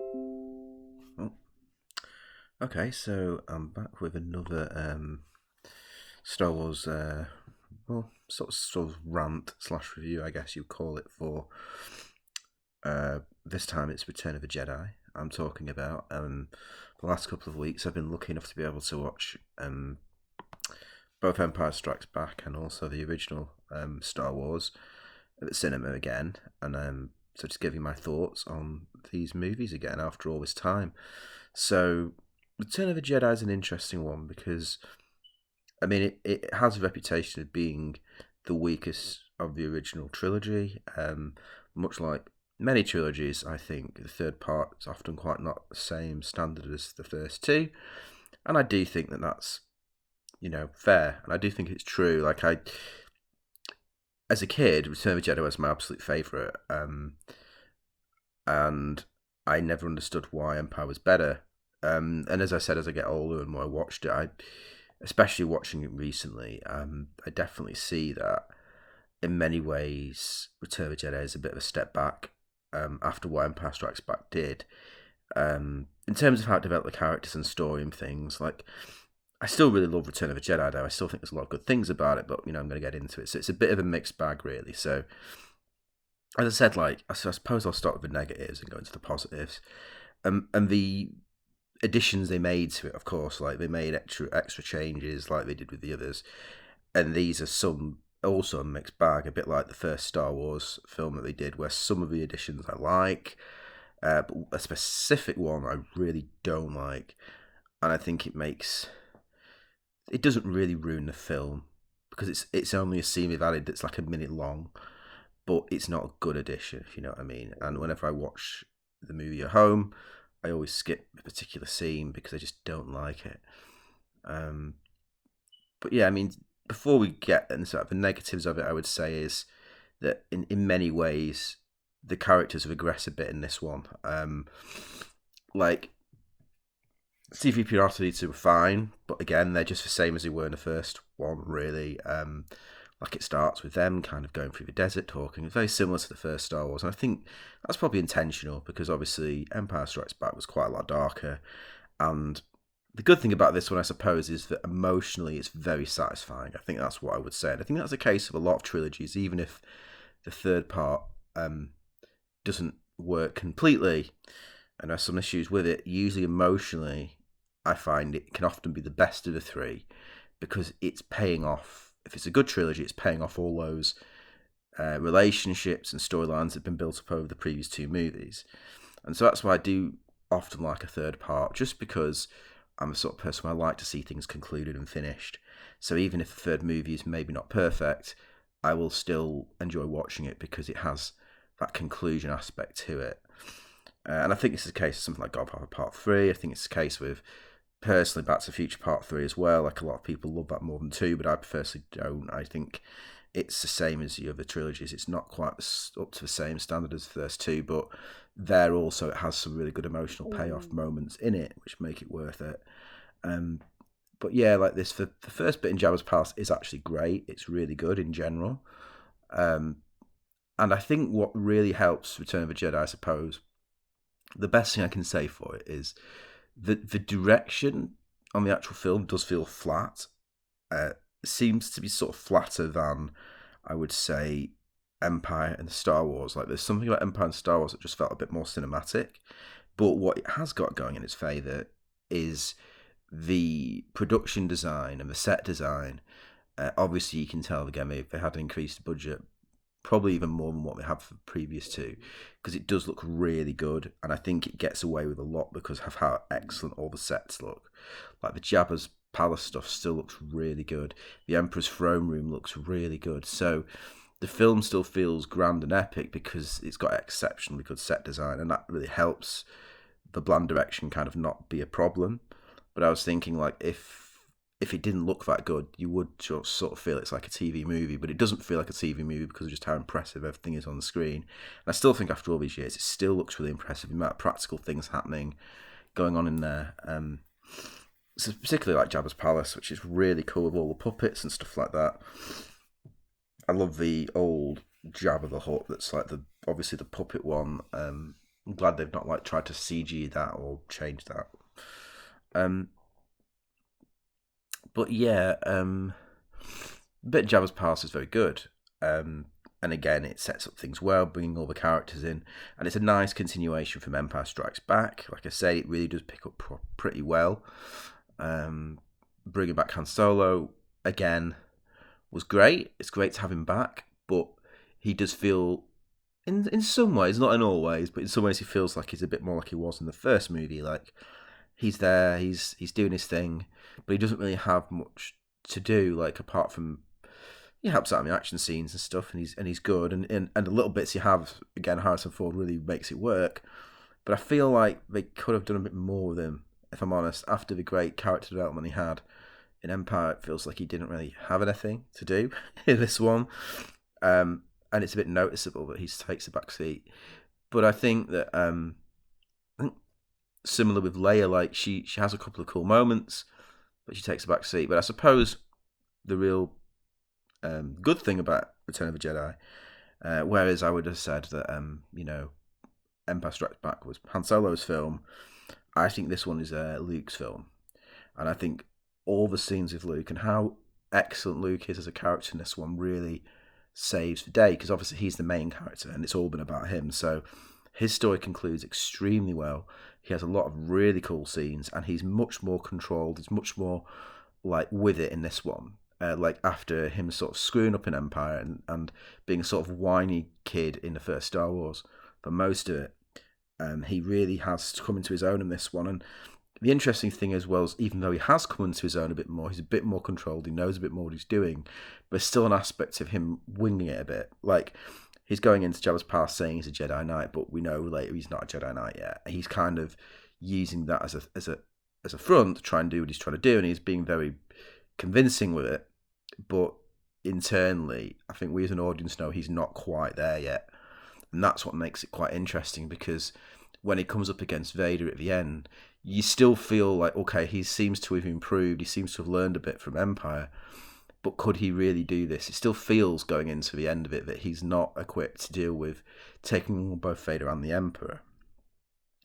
Oh, okay, so I'm back with another Star Wars, sort of rant slash review, I guess you'd call it. For this time, it's Return of the Jedi. I'm talking about. The last couple of weeks, I've been lucky enough to be able to watch both Empire Strikes Back and also the original Star Wars at the cinema again, and so just giving my thoughts on these movies again after all this time. So, Return of the Jedi is an interesting one because I mean it has a reputation of being the weakest of the original trilogy. Much like many trilogies, I think the third part is often quite not the same standard as the first two, and I do think that that's fair, and I do think it's true. Like as a kid, Return of the Jedi was my absolute favorite, and I never understood why Empire was better. And as I said, as I get older and more I watched it, especially watching it recently, I definitely see that in many ways, Return of the Jedi is a bit of a step back after what Empire Strikes Back did. In terms of how it developed the characters and story and things, like I still really love Return of the Jedi, though. I still think there's a lot of good things about it, but I'm going to get into it. So it's a bit of a mixed bag, really. So as I said, like I suppose I'll start with the negatives and go into the positives. And the additions they made to it, of course, like they made extra changes, like they did with the others, and these are some also a mixed bag, a bit like the first Star Wars film that they did, where some of the additions I like, but a specific one I really don't like, and I think it doesn't really ruin the film because it's only a scene they've added that's like a minute long, but it's not a good addition, if you know what I mean. And whenever I watch the movie at home, I always skip a particular scene because I just don't like it. Um, but yeah, I mean, before we get into sort of the negatives of it, I would say is that in many ways the characters regress a bit in this one. Like C3PO and R2D2 were fine, but again, they're just the same as they were in the first one, really. Like it starts with them kind of going through the desert talking, very similar to the first Star Wars, and I think that's probably intentional because obviously Empire Strikes Back was quite a lot darker, and the good thing about this one, I suppose, is that emotionally it's very satisfying. I think that's what I would say, and I think that's the case of a lot of trilogies, even if the third part doesn't work completely and has some issues with it. Usually, emotionally, I find it can often be the best of the three because it's paying off. If it's a good trilogy, it's paying off all those relationships and storylines that have been built up over the previous two movies. And so that's why I do often like a third part, just because I'm a sort of person where I like to see things concluded and finished. So even if the third movie is maybe not perfect, I will still enjoy watching it because it has that conclusion aspect to it. And I think this is the case with something like Godfather Part 3. I think it's the case with, personally, Back to the Future Part 3 as well. Like, a lot of people love that more than 2, but I personally don't. I think it's the same as the other trilogies. It's not quite up to the same standard as the first two, but there also it has some really good emotional payoff moments in it, which make it worth it. Um, but yeah, like this, the first bit in Jabba's Palace is actually great. It's really good in general. Um, and I think what really helps Return of the Jedi, I suppose, the best thing I can say for it is the direction on the actual film does feel flat. Seems to be sort of flatter than, I would say, Empire and Star Wars. Like there's something about Empire and Star Wars that just felt a bit more cinematic. But what it has got going in its favour is the production design and the set design. Obviously, you can tell again they had an increased budget, probably even more than what they had for the previous two, because it does look really good, and I think it gets away with a lot because of how excellent all the sets look. Like the Jabba's palace stuff still looks really good. The Emperor's throne room looks really good. So the film still feels grand and epic because it's got exceptionally good set design, and that really helps the bland direction kind of not be a problem. But I was thinking, like, if it didn't look that good, you would just sort of feel it's like a TV movie, but it doesn't feel like a TV movie because of just how impressive everything is on the screen. And I still think after all these years, it still looks really impressive. The amount of practical things happening, going on in there. So particularly like Jabba's Palace, which is really cool with all the puppets and stuff like that. I love the old Jabba the Hutt that's like obviously the puppet one, glad they've not like tried to CG that or change that. But yeah, bit of Jabba's past is very good. And again, it sets up things well, bringing all the characters in, and it's a nice continuation from Empire Strikes Back. Like I say, it really does pick up pretty well. Bringing back Han Solo again was great. It's great to have him back, but he does feel, in some ways, not in all ways, but in some ways, he feels like he's a bit more like he was in the first movie. Like he's there, he's doing his thing, but he doesn't really have much to do. Like apart from he helps out in the action scenes and stuff, and he's good. And the little bits you have, again, Harrison Ford really makes it work. But I feel like they could have done a bit more with him, if I'm honest. After the great character development he had in Empire, it feels like he didn't really have anything to do in this one. And it's a bit noticeable that he takes a back seat. But I think that similar with Leia, like she has a couple of cool moments, but she takes a back seat. But I suppose the real good thing about Return of the Jedi, whereas I would have said that Empire Strikes Back was Han Solo's film, I think this one is Luke's film, and I think all the scenes with Luke and how excellent Luke is as a character in this one really saves the day, because obviously he's the main character and it's all been about him. So his story concludes extremely well. He has a lot of really cool scenes, and he's much more controlled. He's much more like with it in this one. Like after him sort of screwing up in Empire and being a sort of whiny kid in the first Star Wars for most of it, he really has come into his own in this one. And the interesting thing as well is, even though he has come into his own a bit more, he's a bit more controlled, he knows a bit more what he's doing, but there's still an aspect of him winging it a bit. Like he's going into Jabba's past saying he's a Jedi Knight, but we know later he's not a Jedi Knight yet. He's kind of using that as a front to try and do what he's trying to do, and he's being very convincing with it. But internally, I think we as an audience know he's not quite there yet. And that's what makes it quite interesting, because when he comes up against Vader at the end, you still feel like, okay, he seems to have improved, he seems to have learned a bit from Empire, but could he really do this? It still feels, going into the end of it, that he's not equipped to deal with taking on both Vader and the Emperor.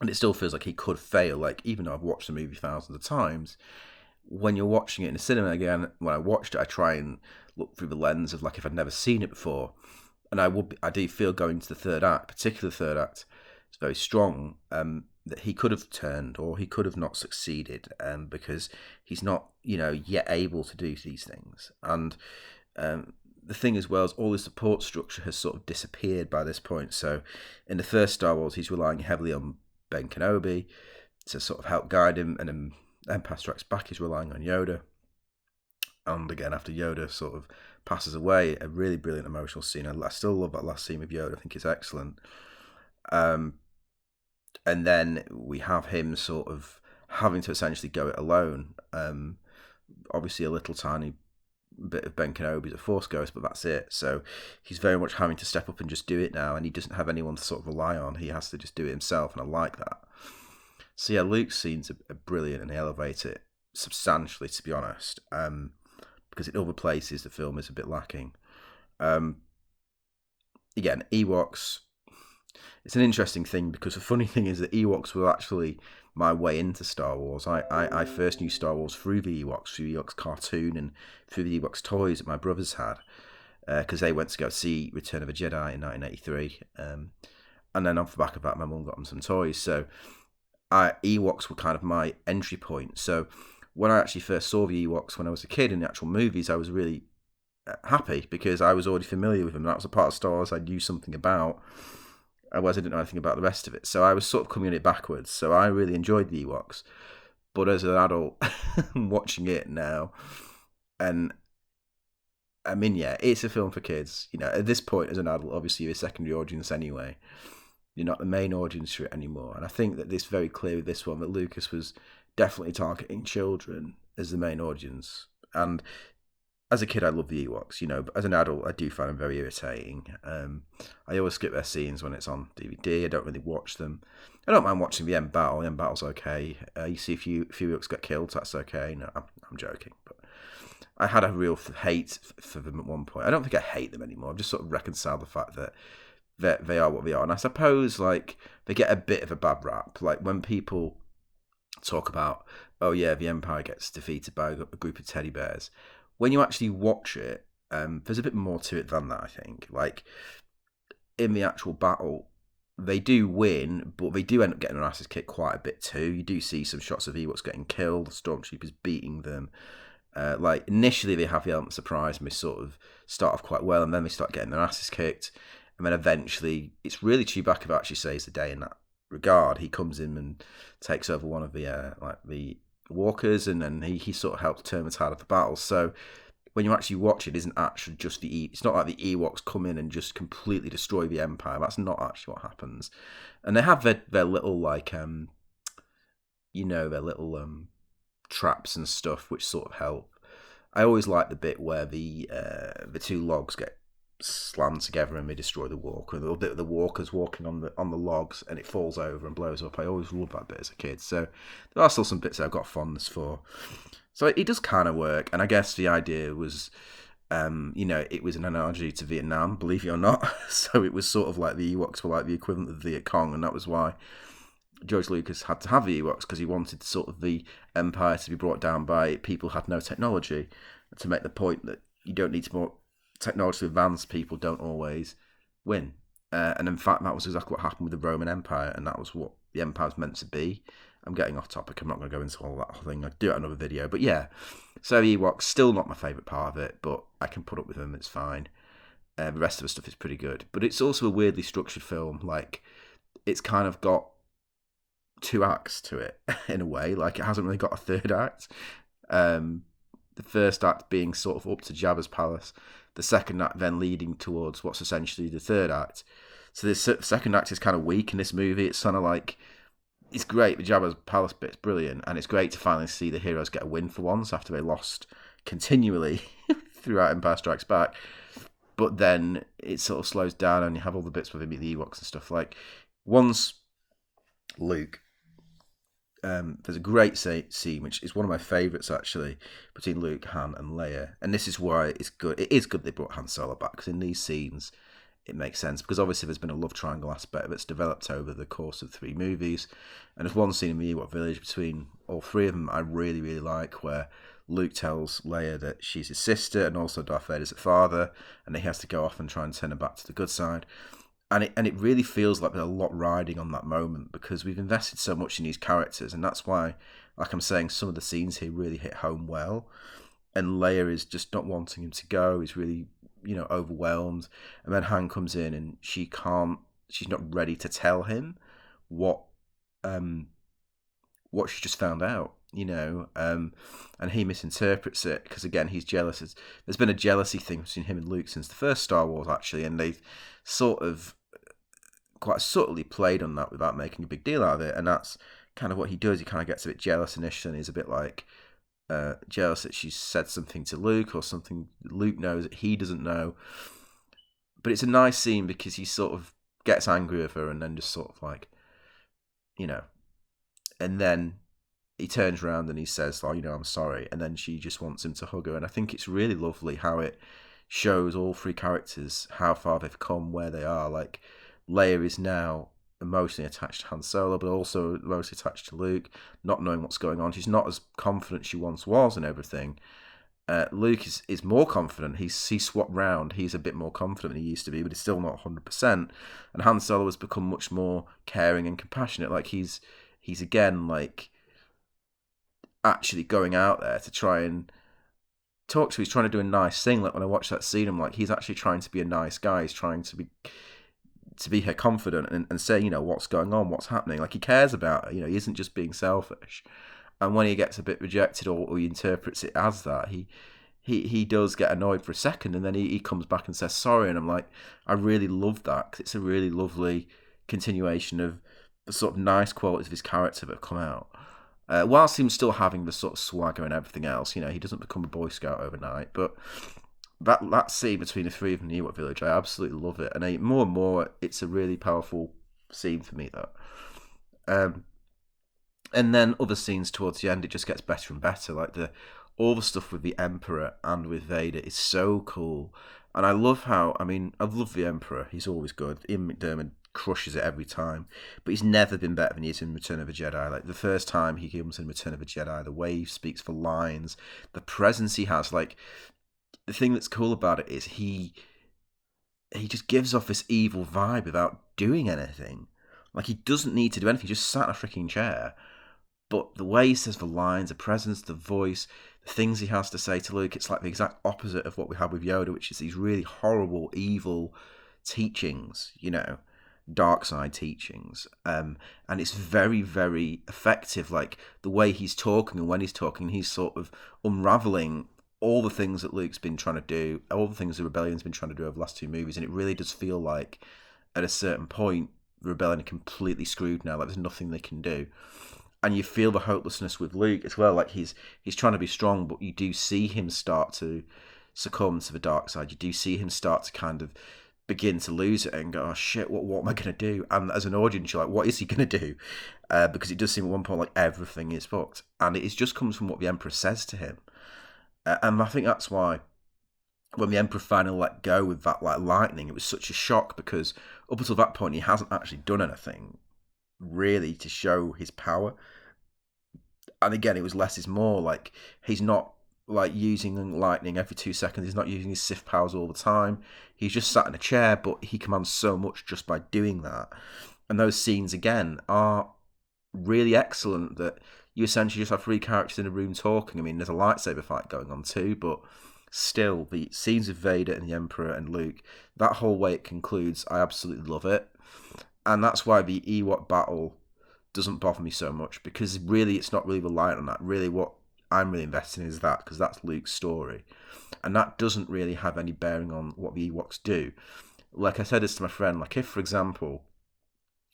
And it still feels like he could fail. Like, even though I've watched the movie thousands of times, when you're watching it in the cinema again, when I watched it, I try and look through the lens of like if I'd never seen it before. And I do feel going to the third act, particularly the third act, it's very strong, that he could have turned or he could have not succeeded, because he's not, yet able to do these things. And the thing as well is all his support structure has sort of disappeared by this point. So in the first Star Wars, he's relying heavily on Ben Kenobi to sort of help guide him, and then Empire Strikes Back is relying on Yoda. And again, after Yoda sort of passes away, a really brilliant emotional scene. I still love that last scene with Yoda. I think it's excellent. And then we have him sort of having to essentially go it alone. Obviously, a little tiny bit of Ben Kenobi is a Force ghost, but that's it. So he's very much having to step up and just do it now, and he doesn't have anyone to sort of rely on. He has to just do it himself, and I like that. So yeah, Luke's scenes are brilliant, and they elevate it substantially, to be honest, because in other places the film is a bit lacking. Again, Ewoks, it's an interesting thing, because the funny thing is that Ewoks were actually my way into Star Wars. I first knew Star Wars through the Ewoks, through the Ewoks cartoon and through the Ewoks toys that my brothers had, because they went to go see Return of the Jedi in 1983, and then off the back of that, my mum got them some toys. So Ewoks were kind of my entry point. So when I actually first saw the Ewoks when I was a kid in the actual movies, I was really happy, because I was already familiar with them. That was a part of Star Wars I knew something about, otherwise I didn't know anything about the rest of it. So I was sort of coming at it backwards. So I really enjoyed the Ewoks. But as an adult, watching it now, and I mean, yeah, it's a film for kids. At this point, as an adult, obviously you're a secondary audience anyway. You're not the main audience for it anymore. And I think that it's very clear with this one that Lucas was definitely targeting children as the main audience. And as a kid, I love the Ewoks, but as an adult, I do find them very irritating. I always skip their scenes when it's on DVD. I don't really watch them. I don't mind watching the end battle. The end battle's okay. You see a few Ewoks get killed, that's okay. No, I'm joking. But I had a real hate for them at one point. I don't think I hate them anymore. I've just sort of reconciled the fact that they are what they are. And I suppose like they get a bit of a bad rap. Like when people talk about, oh yeah, the Empire gets defeated by a group of teddy bears. When you actually watch it, there's a bit more to it than that, I think. Like in the actual battle, they do win, but they do end up getting their asses kicked quite a bit too. You do see some shots of Ewoks getting killed, stormtroopers beating them. Like initially they have the element of surprise and they sort of start off quite well, and then they start getting their asses kicked, and then eventually it's really Chewbacca actually saves the day in that regard. He comes in and takes over one of the the walkers, and then he sort of helps turn the tide of the battle. So when you actually watch it, isn't actually just it's not like the Ewoks come in and just completely destroy the Empire. That's not actually what happens. And they have their little like their little traps and stuff which sort of help. I always like the bit where the two logs get slammed together and they destroy the walker. The bit of the walker's walking on the logs and it falls over and blows up. I always loved that bit as a kid. So there are still some bits that I've got fondness for. So it does kind of work, and I guess the idea was, it was an analogy to Vietnam, believe it or not. So it was sort of like the Ewoks were like the equivalent of the Viet Cong, and that was why George Lucas had to have the Ewoks, because he wanted sort of the Empire to be brought down by people who had no technology, to make the point that you don't need to more technologically advanced people don't always win. And in fact, that was exactly what happened with the Roman Empire, and that was what the Empire was meant to be. I'm getting off topic. I'm not going to go into all that whole thing. I'll do it another video. But yeah, so Ewoks, still not my favourite part of it, but I can put up with them. It's fine. The rest of the stuff is pretty good. But it's also a weirdly structured film. Like, it's kind of got 2 acts to it, in a way. Like, it hasn't really got a third act. The first act being sort of up to Jabba's palace. The second act then leading towards what's essentially the third act. So the second act is kind of weak in this movie. It's kind of like, it's great. The Jabba's palace bit's brilliant, and it's great to finally see the heroes get a win for once after they lost continually throughout Empire Strikes Back. But then it sort of slows down, and you have all the bits with him, the Ewoks and stuff. Like once Luke, there's a great scene which is one of my favourites actually, between Luke, Han, and Leia, and this is why it's good. It is good they brought Han Solo back, because in these scenes it makes sense, because obviously there's been a love triangle aspect that's developed over the course of 3 movies, and there's one scene in the Ewok village between all 3 of them I really, really like, where Luke tells Leia that she's his sister and also Darth Vader's her father, and he has to go off and try and turn her back to the good side. And it really feels like there's a lot riding on that moment, because we've invested so much in these characters, and that's why, like I'm saying, some of the scenes here really hit home well. And Leia is just not wanting him to go. He's really, overwhelmed. And then Han comes in and she's not ready to tell him what she just found out, and he misinterprets it, because again, he's jealous. There's been a jealousy thing between him and Luke since the first Star Wars, actually, and they've sort of quite subtly played on that without making a big deal out of it. And that's kind of what he does. He kind of gets a bit jealous initially, and he's a bit like, jealous that she said something to Luke, or something Luke knows that he doesn't know. But it's a nice scene, because he sort of gets angry with her, and then just sort of like, and then he turns around and he says, I'm sorry, and then she just wants him to hug her. And I think it's really lovely how it shows all 3 characters how far they've come, where they are. Like, Leia is now emotionally attached to Han Solo, but also emotionally attached to Luke, not knowing what's going on. She's not as confident she once was and everything. Luke is more confident. He's swapped round. He's a bit more confident than he used to be, but he's still not 100%. And Han Solo has become much more caring and compassionate. Like, he's again, like, actually going out there to try and talk to her. He's trying to do a nice thing. Like, when I watch that scene, I'm like, he's actually trying to be a nice guy. He's trying to be her confidant and say, what's going on, what's happening. Like, he cares about her. He isn't just being selfish. And when he gets a bit rejected, or he interprets it as that, he does get annoyed for a second, and then he comes back and says sorry. And I'm like, I really love that, because it's a really lovely continuation of the sort of nice qualities of his character that have come out. Whilst him still having the sort of swagger and everything else, he doesn't become a Boy Scout overnight. But that scene between the 3 of them in the Ewok village, I absolutely love it. And more and more, it's a really powerful scene for me, that. And then other scenes towards the end, it just gets better and better. Like all the stuff with the Emperor and with Vader is so cool. And I love how, I love the Emperor. He's always good. Ian McDiarmid crushes it every time, but he's never been better than he is in Return of the Jedi. Like the first time he comes in Return of the Jedi, the way he speaks for lines, the presence he has. Like the thing that's cool about it is he just gives off this evil vibe without doing anything. Like he doesn't need to do anything. He just sat in a freaking chair. But the way he says the lines, the presence, the voice, the things he has to say to Luke, it's like the exact opposite of what we had with Yoda, which is these really horrible, evil teachings, dark side teachings. And it's very, very effective. Like the way he's talking, and when he's talking, he's sort of unraveling all the things that Luke's been trying to do, all the things the Rebellion's been trying to do over the last two movies. And it really does feel like at a certain point, the Rebellion are completely screwed now. Like there's nothing they can do. And you feel the hopelessness with Luke as well. Like he's trying to be strong, but you do see him start to succumb to the dark side. You do see him start to kind of begin to lose it and go, oh shit, what am I going to do? And as an audience, you're like, what is he going to do? Because it does seem at one point like everything is fucked. And it just comes from what the Emperor says to him. And I think that's why when the Emperor finally let go with that like lightning, it was such a shock, because up until that point, he hasn't actually done anything really to show his power. And again, it was less is more. Like he's not like using lightning every 2 seconds. He's not using his Sith powers all the time. He's just sat in a chair, but he commands so much just by doing that. And those scenes again are really excellent. That you essentially just have three characters in a room talking. I mean, there's a lightsaber fight going on too, but still, the scenes of Vader and the Emperor and Luke, that whole way it concludes, I absolutely love it. And that's why the Ewok battle doesn't bother me so much, because really it's not really reliant on that. Really what I'm really invested in is that, because that's Luke's story. And that doesn't really have any bearing on what the Ewoks do. Like I said this to my friend, like if, for example,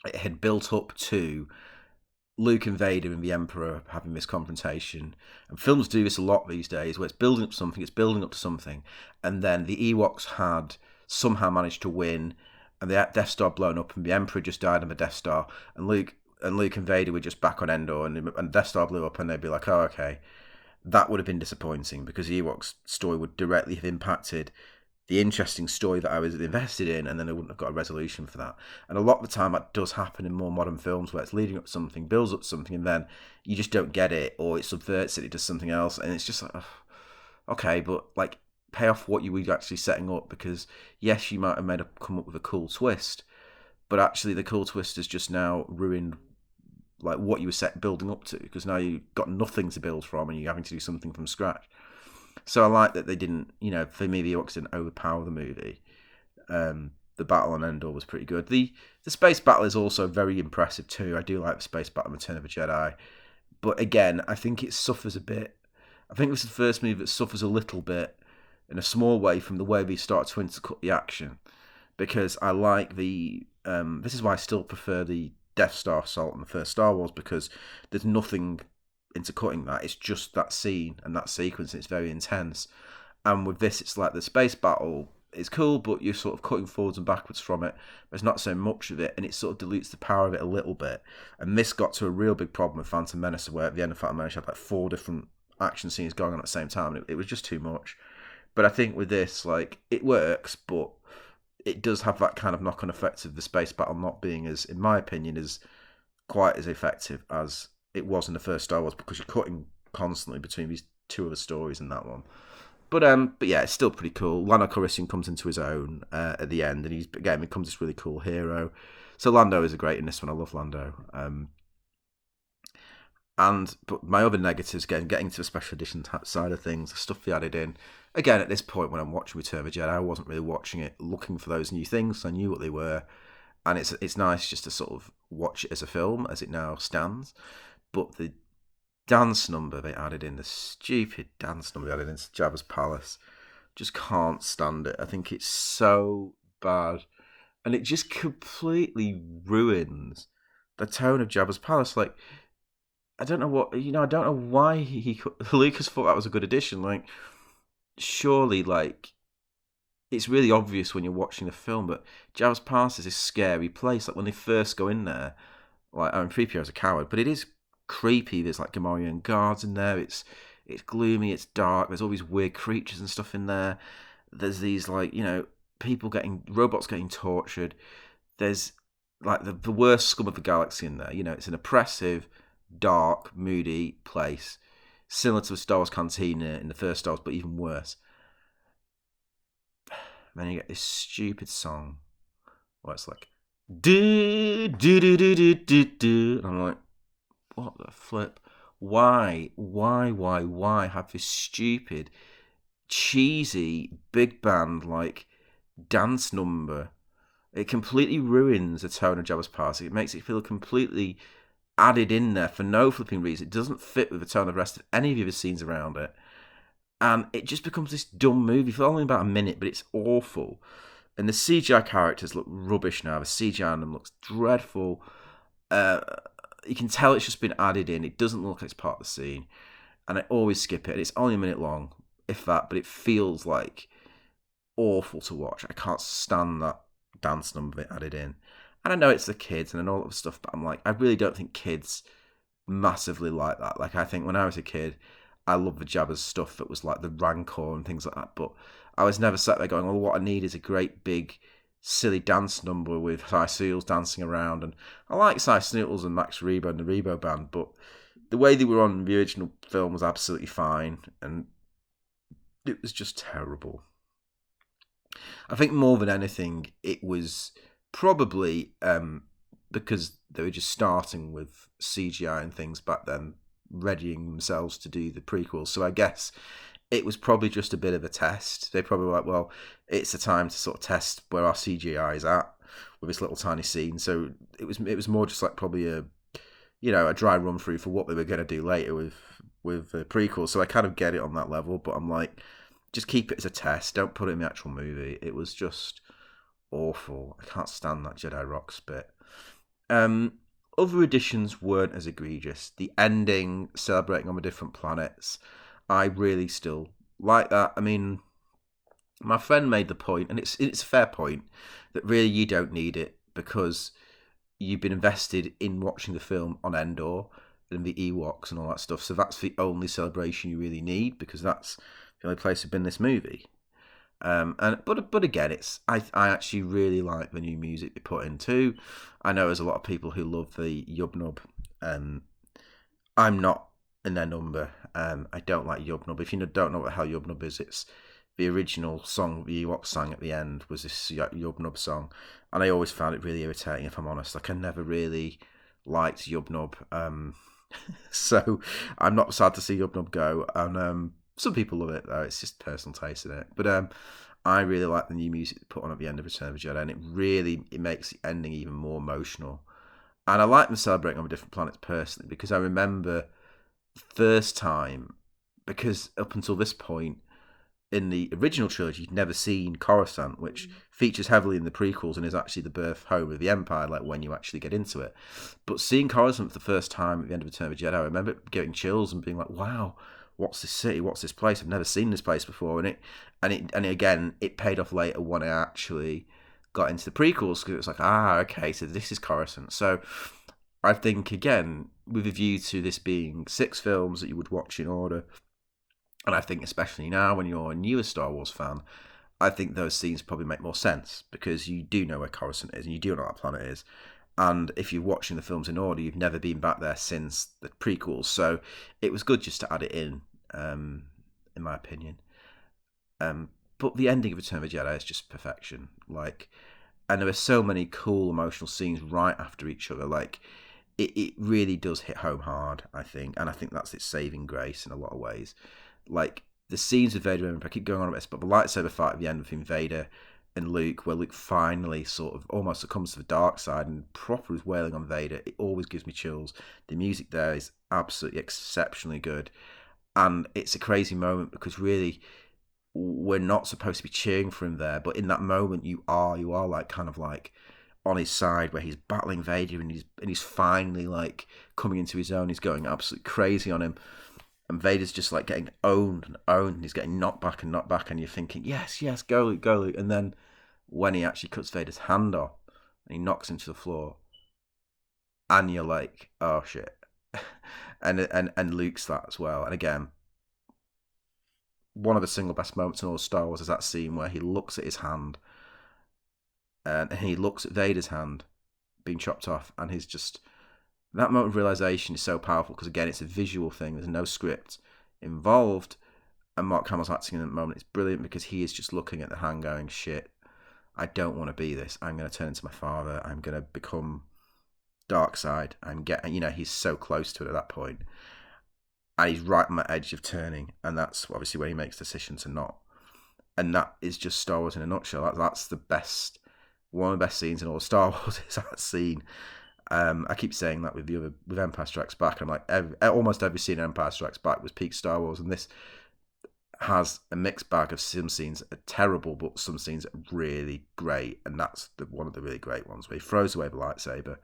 it had built up to Luke and Vader and the Emperor having this confrontation, and films do this a lot these days, where it's building up to something, and then the Ewoks had somehow managed to win, and the Death Star blown up, and the Emperor just died on the Death Star, and Luke and Vader were just back on Endor, and Death Star blew up, and they'd be like, oh, okay. That would have been disappointing, because Ewok's story would directly have impacted the interesting story that I was invested in, and then I wouldn't have got a resolution for that. And a lot of the time that does happen in more modern films, where it's leading up to something, builds up to something, and then you just don't get it, or it subverts it, it does something else, and it's just like, oh, okay, but like pay off what you were actually setting up, because yes, you might have come up with a cool twist, but actually the cool twist has just now ruined like what you were building up to, because now you've got nothing to build from and you're having to do something from scratch. So I like that they didn't, for me, the Ewoks didn't overpower the movie. The battle on Endor was pretty good. The space battle is also very impressive too. I do like the space battle in Return of the Jedi. But again, I think it suffers a bit. I think this is the first movie that suffers a little bit, in a small way, from the way they start to intercut the action. Because I like this is why I still prefer the Death Star assault in the first Star Wars, because there's nothing intercutting that. It's just that scene and that sequence, and it's very intense. And with this, it's like the space battle is cool, but you're sort of cutting forwards and backwards from it. There's not so much of it, and it sort of dilutes the power of it a little bit. And this got to a real big problem with Phantom Menace, where at the end of Phantom Menace, you had like 4 different action scenes going on at the same time, and it was just too much. But I think with this, like, it works, but it does have that kind of knock-on effect of the space battle not being as, in my opinion, as quite as effective as it was in the first Star Wars, because you're cutting constantly between these two other stories in that one. But yeah, it's still pretty cool. Lando Calrissian comes into his own at the end, and he becomes this really cool hero. So Lando is great in this one. I love Lando. But my other negatives, getting to the special edition side of things, the stuff they added in. Again, at this point when I'm watching Return of the Jedi, I wasn't really watching it looking for those new things. I knew what they were, and it's nice just to sort of watch it as a film as it now stands. But the dance number they added in, the stupid dance number they added into Jabba's palace, just can't stand it. I think it's so bad, and it just completely ruins the tone of Jabba's palace. Like, I don't know what, I don't know why Lucas thought that was a good addition. Like, surely, like, it's really obvious when you're watching the film, but Jabba's palace is a scary place. Like, when they first go in there, like, 3PO is a coward, but it is creepy. There's like Gamorrean guards in there. It's gloomy. It's dark. There's all these weird creatures and stuff in there. There's these like robots getting tortured. There's like the worst scum of the galaxy in there. It's an oppressive, dark, moody place, similar to the Star Wars Cantina in the first Star Wars, but even worse. And then you get this stupid song where it's like do do do do do do do, and I'm like, what the flip? Why have this stupid, cheesy big band like dance number? It completely ruins the tone of Jabba's party. It makes it feel completely added in there for no flipping reason. It doesn't fit with the tone of the rest of any of the other scenes around it. And it just becomes this dumb movie for only about a minute, but it's awful. And the CGI characters look rubbish now. The CGI on them looks dreadful. You can tell it's just been added in. It doesn't look like it's part of the scene. And I always skip it. And it's only a minute long, if that, but it feels like awful to watch. I can't stand that dance number added in. And I know it's the kids and all that stuff, but I'm like, I really don't think kids massively like that. Like, I think when I was a kid, I loved the Jabba's stuff that was like the Rancor and things like that, but I was never sat there going, well, what I need is a great big silly dance number with Cy Seals dancing around. And I like Cy Snootles and Max Rebo and the Rebo Band, but the way they were on the original film was absolutely fine, and it was just terrible. I think more than anything, it was probably because they were just starting with CGI and things back then, readying themselves to do the prequels. So I guess it was probably just a bit of a test. They probably were like, well, it's a time to sort of test where our CGI is at with this little tiny scene. So it was more just like probably a dry run through for what they were going to do later with the prequels. So I kind of get it on that level, but I'm like, just keep it as a test. Don't put it in the actual movie. It was just awful. I can't stand that Jedi Rocks bit. Other additions weren't as egregious. The ending, celebrating on the different planets, I really still like that. I mean, my friend made the point, and it's a fair point, that really you don't need it because you've been invested in watching the film on Endor and the Ewoks and all that stuff. So that's the only celebration you really need because that's the only place to be in this movie. But again, I actually really like the new music they put in too. I know there's a lot of people who love the Yub Nub. I'm not in their number. I don't like Yub Nub. If you don't know what the hell Yub Nub is, it's the original song the Ewoks sang at the end was this Yub Nub song, and I always found it really irritating. If I'm honest, like I never really liked Yub Nub. So I'm not sad to see Yub Nub go, and some people love it though. It's just personal taste in it. But I really like the new music they put on at the end of Return of the Jedi, and it makes the ending even more emotional. And I like them celebrating on the different planets personally because I remember the first time, because up until this point in the original trilogy, you'd never seen Coruscant, which features heavily in the prequels and is actually the birth home of the Empire, like when you actually get into it. But seeing Coruscant for the first time at the end of Return of the Jedi, I remember getting chills and being like, wow, what's this city? What's this place? I've never seen this place before. And again, it paid off later when I actually got into the prequels because it was like, okay, so this is Coruscant. So I think, again, with a view to this being 6 films that you would watch in order, and I think especially now when you're a newer Star Wars fan, I think those scenes probably make more sense because you do know where Coruscant is and you do know what that planet is. And if you're watching the films in order, you've never been back there since the prequels. So it was good just to add it in my opinion. But the ending of Return of the Jedi is just perfection. And there are so many cool emotional scenes right after each other. It really does hit home hard, I think. And I think that's its saving grace in a lot of ways. The scenes with Vader, I keep going on about this, but the lightsaber fight at the end between Vader and Luke, where Luke finally sort of almost succumbs to the dark side and proper is wailing on Vader, it always gives me chills. The music there is absolutely exceptionally good. And it's a crazy moment because really we're not supposed to be cheering for him there, but in that moment you are kind of on his side where he's battling Vader and he's finally coming into his own. He's going absolutely crazy on him. And Vader's just getting owned and owned, and he's getting knocked back, and you're thinking, yes, go Luke, go Luke. And then when he actually cuts Vader's hand off and he knocks him to the floor, and you're like, oh shit. and Luke's that as well. And again, one of the single best moments in all of Star Wars is that scene where he looks at his hand and he looks at Vader's hand being chopped off, and he's just, that moment of realization is so powerful because again, it's a visual thing. There's no script involved, and Mark Hamill's acting in that moment is brilliant because he is just looking at the hand, going, "Shit, I don't want to be this. I'm going to turn into my father. I'm going to become dark side. I'm getting, he's so close to it at that point, and he's right on the edge of turning, and that's obviously where he makes the decision to not. And that is just Star Wars in a nutshell. That's the best, one of the best scenes in all of Star Wars is that scene. I keep saying that with Empire Strikes Back. I'm like, almost every scene in Empire Strikes Back was peak Star Wars, and this has a mixed bag of some scenes that are terrible, but some scenes are really great, and that's one of the really great ones where he throws away the lightsaber.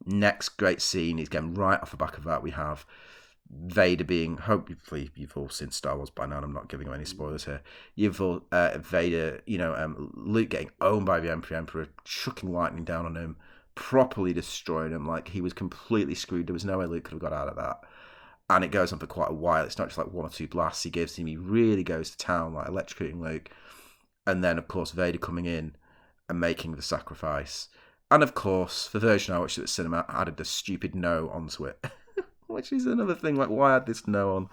Next great scene is getting right off the back of that. We have Vader being, hopefully you've all seen Star Wars by now, and I'm not giving you any spoilers here. You've all, Vader, Luke getting owned by the Emperor, chucking lightning down on him, properly destroying him, like he was completely screwed. There was no way Luke could have got out of that. And it goes on for quite a while. It's not just like one or two blasts he gives him. He really goes to town, like electrocuting Luke. And then, of course, Vader coming in and making the sacrifice. And, of course, the version I watched at the cinema added the stupid no onto it. Which is another thing, like, why add this no on?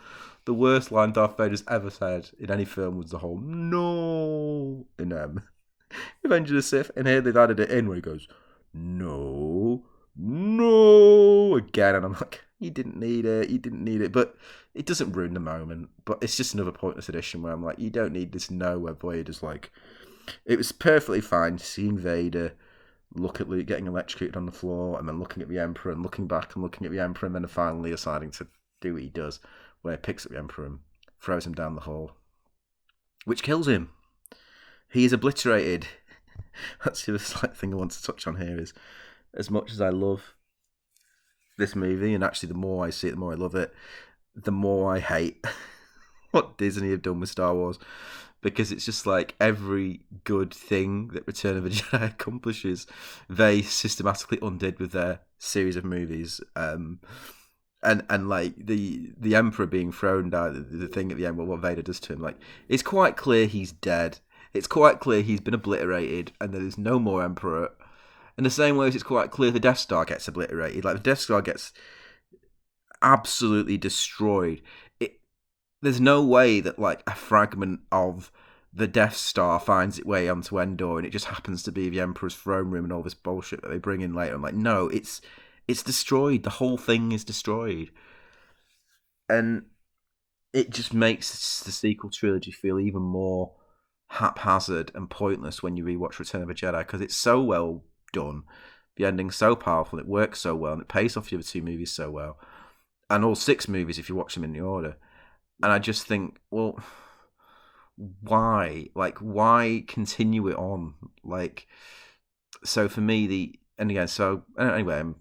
The worst line Darth Vader's ever said in any film was the whole no in Revenge of the Sith. And here they've added it in where he goes, no, again. And I'm like, you didn't need it. But it doesn't ruin the moment. But it's just another pointless addition where I'm like, you don't need this no where Vader's like, it was perfectly fine seeing Vader look at Luke getting electrocuted on the floor, and then looking at the Emperor, and looking back and looking at the Emperor, and then finally deciding to do what he does, where he picks up the Emperor and throws him down the hall, which kills him. He is obliterated. That's the other slight thing I want to touch on here is, as much as I love this movie, and actually the more I see it, the more I love it, the more I hate what Disney have done with Star Wars. Because it's just like every good thing that Return of the Jedi accomplishes, they systematically undid with their series of movies. And like the Emperor being thrown down, the thing at the end, well, what Vader does to him, like, it's quite clear he's dead. It's quite clear he's been obliterated, and there's no more Emperor. In the same way as it's quite clear the Death Star gets obliterated, like the Death Star gets absolutely destroyed. There's no way that like a fragment of the Death Star finds its way onto Endor and it just happens to be the Emperor's throne room and all this bullshit that they bring in later. I'm like, no, it's destroyed. The whole thing is destroyed. And it just makes the sequel trilogy feel even more haphazard and pointless when you rewatch Return of the Jedi, because it's so well done. The ending's so powerful, it works so well, and it pays off the other two movies so well. And all 6 movies if you watch them in the order. And I just think, well, why? Like, why continue it on? Like, so for me, anyway,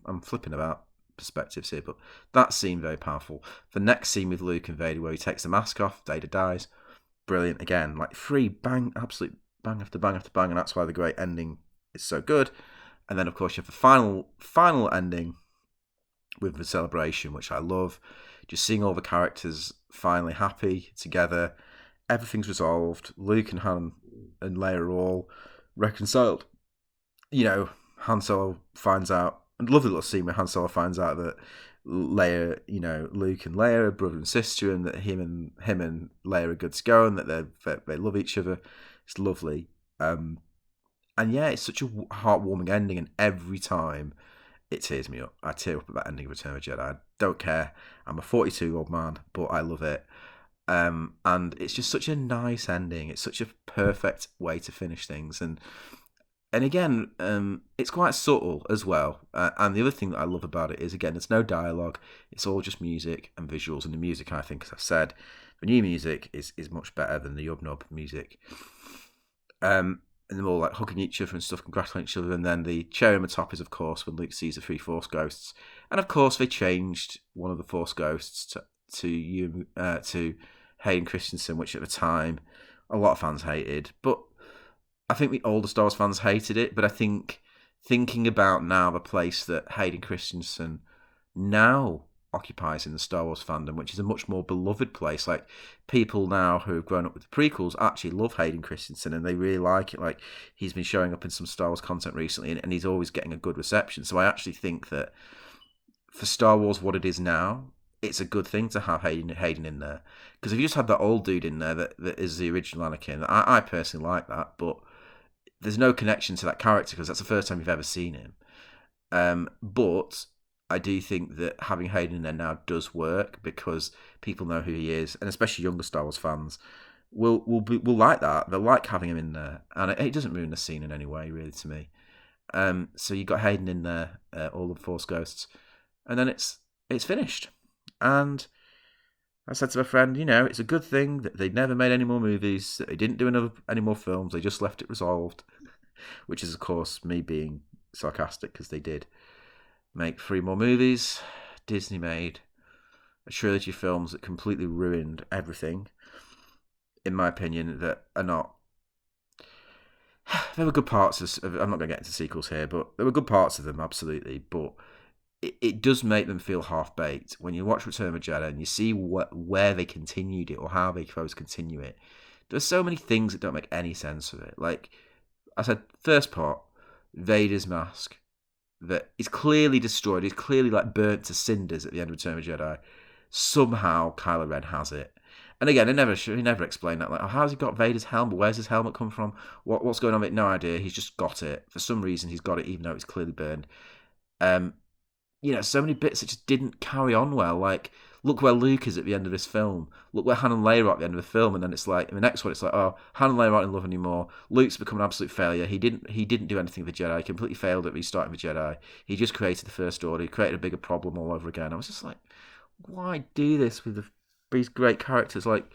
I'm flipping about perspectives here, but that scene, very powerful. The next scene with Luke and Vader, where he takes the mask off, Vader dies, brilliant again. Like, absolute bang after bang after bang, and that's why the great ending is so good. And then, of course, you have the final ending with the celebration, which I love. Just seeing all the characters finally happy together. Everything's resolved. Luke and Han and Leia are all reconciled. Han Solo finds out, and lovely little scene where Han Solo finds out that Leia, Luke and Leia are brother and sister, and that him and Leia are good to go, and that they love each other. It's lovely. And yeah, it's such a heartwarming ending, and every time it tears me up. I tear up at that ending of Return of the Jedi. I don't care. I'm a 42-year-old man, but I love it. And it's just such a nice ending. It's such a perfect way to finish things. And again, it's quite subtle as well. And the other thing that I love about it is, again, there's no dialogue. It's all just music and visuals. And the music, I think, as I've said, the new music is much better than the Yub-Nub music. And they're all like hugging each other and stuff, congratulating each other. And then the cherry on the top is, of course, when Luke sees the 3 Force ghosts. And of course, they changed one of the Force ghosts to Hayden Christensen, which at the time a lot of fans hated. But I think the older Star Wars fans hated it. But I think thinking about now the place that Hayden Christensen now occupies in the Star Wars fandom, which is a much more beloved place. Like, people now who have grown up with the prequels actually love Hayden Christensen, and they really like it. Like, he's been showing up in some Star Wars content recently, and he's always getting a good reception. So I actually think that for Star Wars what it is now, it's a good thing to have Hayden in there. Because if you just had that old dude in there that is the original Anakin, I personally like that, but there's no connection to that character because that's the first time you've ever seen him. But I do think that having Hayden in there now does work because people know who he is, and especially younger Star Wars fans will like that. They'll like having him in there, and it doesn't ruin the scene in any way, really, to me. So you got Hayden in there, all of Force Ghosts, and then it's finished. And I said to my friend, it's a good thing that they never made any more movies, that they didn't do any more films, they just left it resolved, which is, of course, me being sarcastic because they did make 3 more movies. Disney made a trilogy of films that completely ruined everything, in my opinion, that are not... There were good parts of... I'm not going to get into sequels here, but there were good parts of them, absolutely, but it does make them feel half-baked. When you watch Return of the Jedi and you see where they continued it or how they chose to continue it, there's so many things that don't make any sense of it. Like I said, first part, Vader's mask that is clearly destroyed, is clearly like burnt to cinders at the end of Return of the Jedi. Somehow Kylo Ren has it. And again, he never explained that. Like, how's he got Vader's helmet? Where's his helmet come from? What's going on with it? No idea. He's just got it. For some reason, he's got it, even though it's clearly burned. So many bits that just didn't carry on well. Like, look where Luke is at the end of this film. Look where Han and Leia are at the end of the film. And then it's like, in the next one, it's like, oh, Han and Leia aren't in love anymore. Luke's become an absolute failure. He didn't do anything with the Jedi. He completely failed at restarting the Jedi. He just created the First Order. He created a bigger problem all over again. I was just like, why do this with these great characters? Like,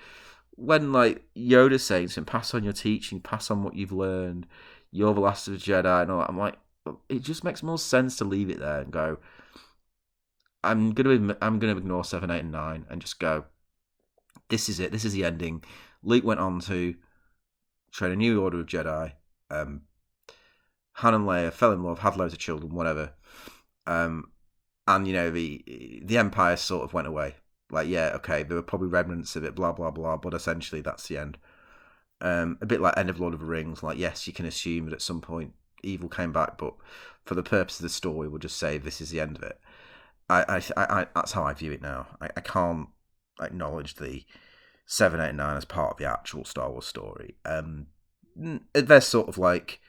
when like Yoda's saying to him, pass on your teaching, pass on what you've learned, you're the last of the Jedi and all that, I'm like, it just makes more sense to leave it there and go, I'm gonna ignore 7, 8, and 9 and just go, this is it. This is the ending. Luke went on to train a new order of Jedi. Han and Leia fell in love, had loads of children, whatever. And the Empire sort of went away. Like, yeah, okay, there were probably remnants of it, blah blah blah, but essentially that's the end. A bit like end of Lord of the Rings. Like, yes, you can assume that at some point evil came back, but for the purpose of the story, we'll just say this is the end of it. I that's how I view it now. I can't acknowledge the 7, 8, and 9 as part of the actual Star Wars story. They're sort of like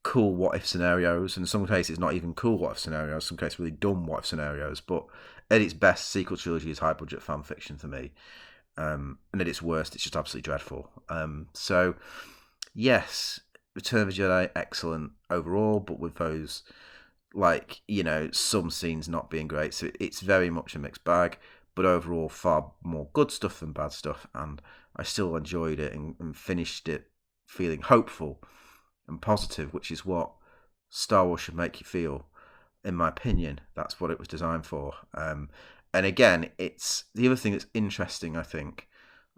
cool what if scenarios, and in some cases not even cool what if scenarios, some cases really dumb what if scenarios, but at its best, sequel trilogy is high budget fan fiction for me. And at its worst, it's just absolutely dreadful. So yes, Return of the Jedi, excellent overall, but with those, some scenes not being great. So it's very much a mixed bag, but overall far more good stuff than bad stuff. And I still enjoyed it and finished it feeling hopeful and positive, which is what Star Wars should make you feel, in my opinion. That's what it was designed for. And again, it's the other thing that's interesting, I think,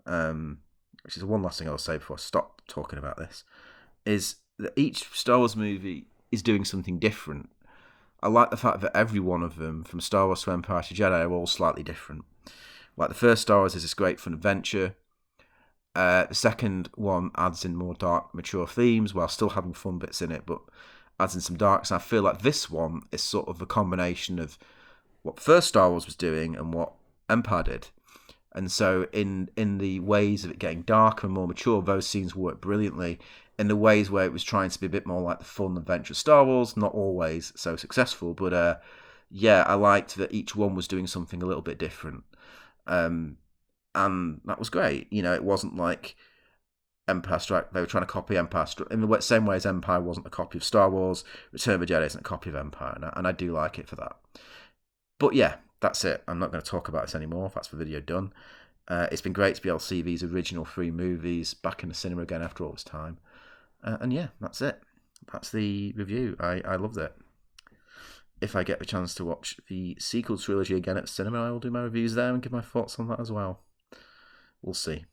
which is the one last thing I'll say before I stop talking about this, is that each Star Wars movie is doing something different. I like the fact that every one of them, from Star Wars to Empire to Jedi, are all slightly different. Like, the first Star Wars is this great fun adventure. The second one adds in more dark, mature themes while still having fun bits in it, but adds in some darks. And I feel like this one is sort of a combination of what first Star Wars was doing and what Empire did. And so in the ways of it getting darker and more mature, those scenes work brilliantly. In the ways where it was trying to be a bit more like the fun adventure of Star Wars, not always so successful, but I liked that each one was doing something a little bit different. And that was great. It wasn't like Empire Strike. They were trying to copy Empire Strike in the same way as Empire wasn't a copy of Star Wars. Return of the Jedi isn't a copy of Empire, and I do like it for that. But yeah, that's it. I'm not going to talk about this anymore. That's the video done. It's been great to be able to see these original 3 movies back in the cinema again after all this time. And yeah, that's it. That's the review. I loved it. If I get the chance to watch the sequel trilogy again at the cinema, I will do my reviews there and give my thoughts on that as well. We'll see.